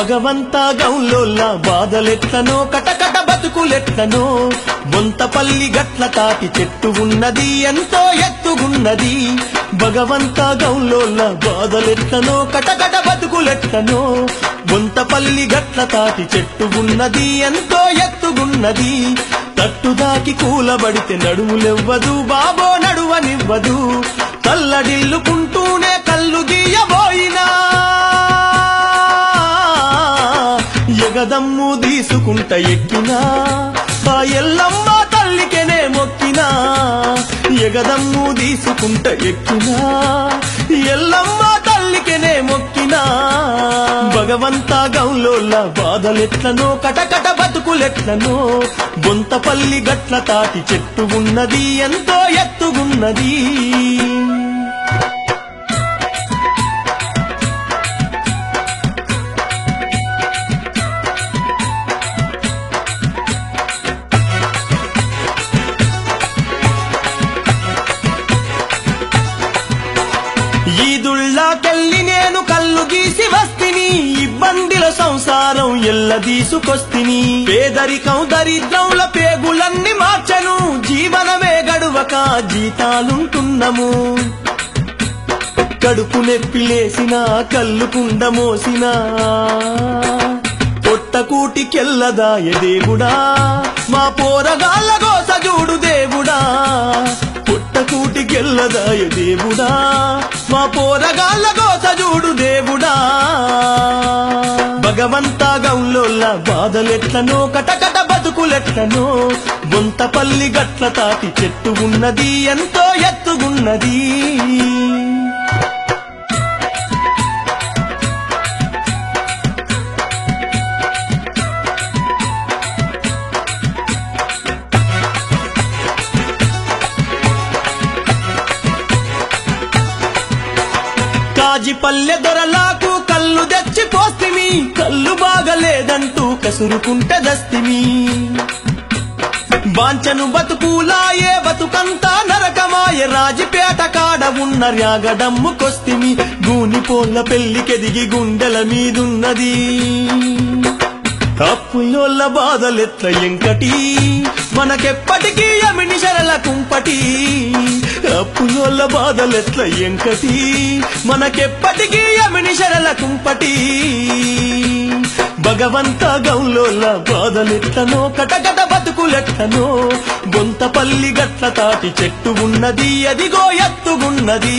భగవంతా గౌలోల్లా బాధలెట్లనో కటకట బతుకులెట్లనో బొంతపల్లి గట్ల తాటి చెట్టు ఉన్నది ఎంతో ఎత్తుగున్నది భగవంతా గౌలోల్లా బాధలెట్లనో కటకట బతుకులెట్లనో బొంతపల్లి గట్ల తాటి చెట్టు ఉన్నది ఎంతో ఎత్తుగున్నది తట్టుదాకి కూలబడితే నడుములెవ్వదు బాబో నడువనివ్వదు తల్లడిల్లుకుంటూనే కళ్ళు గీయబోయినా ఎగదమ్ము తీసుకుంట ఎక్కినా ఆ ఎల్లమ్మ తల్లికెనే మొక్కినా ఎగదమ్ము తీసుకుంట ఎక్కినా ఎల్లమ్మ తల్లికెనే మొక్కినా భగవంతా గౌలోల్లా బాధలెట్లనో కటకట బతుకులెట్లనో బొంతపల్లి గట్ల తాటి చెట్టు ఉన్నది ఎంతో ఎత్తుగున్నది ఈదుళ్ళకెళ్ళి నేను కళ్ళు గీసి వస్తిని ఇబ్బందిల సంసారం ఎల్లదీసుకొస్తిని పేదరికం దరిద్రంల పేగులన్నీ మార్చను జీవనమే గడువక జీతాలుంటున్నము కడుపు నెప్పిలేసినా కళ్ళు కుండ మోసినా పొట్టకూటికెల్లదాయ దేవుడా మా పోరగాళ్ళ గోస చూడు దేవుడా పొట్టకూటికెల్లదాయ దేవుడా మా పోరగాళ్ళ గోస చూడు దేవుడా భగవంతా గౌలోల్లా బాధలెట్లనో కటకట బతుకులెట్లనో బొంతపల్లి గట్ల తాటి చెట్టు ఉన్నది ఎంతో ఎత్తుగున్నది కాజిపల్లె దొరలాకు కళ్ళు తెచ్చి పోస్తిమి కళ్ళు బాగలేదంటూ కసురుకుంటే దస్తిమి బాంచను బతుకులాయే బతుకంతా నరకమాయ రాజిపేట కాడ ఉన్న ర్యాగడమ్ముకొస్తిమి గూనిపోళ్ళ పెళ్లికెదిగి గుండెల మీదున్నది అప్పులోళ్ళ బాధలెట్ల ఎంకటి మనకెప్పటికీ యమిని శరల కుంపటి అప్పులోళ్ళ బాధలెట్ల ఎంకటి మనకెప్పటికీ యమిని శరల కుంపటి భగవంతా గౌలోల్లా బాధలెట్లనో కటకట బతుకులెట్లనో బొంతపల్లి గట్ల తాటి చెట్టు ఉన్నది అదిగో ఎత్తుగున్నది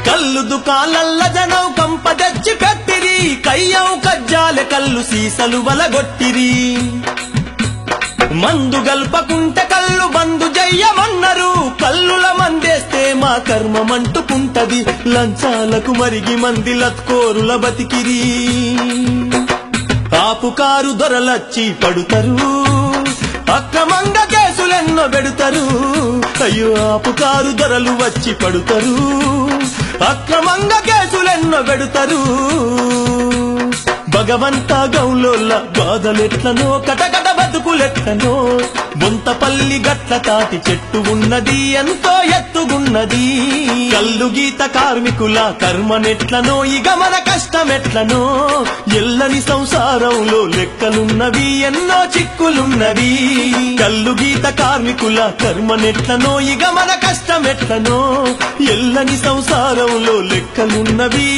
కళ్ళు దుకాణల్ల జనం కంప తెచ్చి పెట్టిరి కయ్యం కజ్జాలె కళ్ళు సీసలు వలగొట్టిరి మందు గల్పకుంటే కళ్ళు బందు జయ్యమన్నరు కల్లుల మందేస్తే మా కర్మమంటుకుంటది లంచాలకు మరిగి మంది లత్కోరుల బతికిరి ఆపుకారు దొరలచ్చి పడుతరు అక్రమంగా కేసులెన్నో పెడుతరు అయ్యో ఆపుకారు దొరలు వచ్చి పడుతరు అక్రమంగా కేసులెన్నో పెడుతరు భగవంతా గౌలోల్లా బాధలెట్లనో కటకట బతుకులెట్లనో బొంతపల్లి గట్ల తాటి చెట్టు ఉన్నది ఎంతో ఎత్తుగున్నది కల్లు గీత కార్మికుల కర్మనెట్లనో ఇక మన కష్టమెట్లనో ఎల్లని సంసారంలో లెక్కలున్నవి ఎన్నో చిక్కులున్నవి కల్లు గీత కార్మికుల కర్మనెట్లనో ఇక మన కష్టమెట్లనో ఎల్లని సంసారంలో లెక్కలున్నవి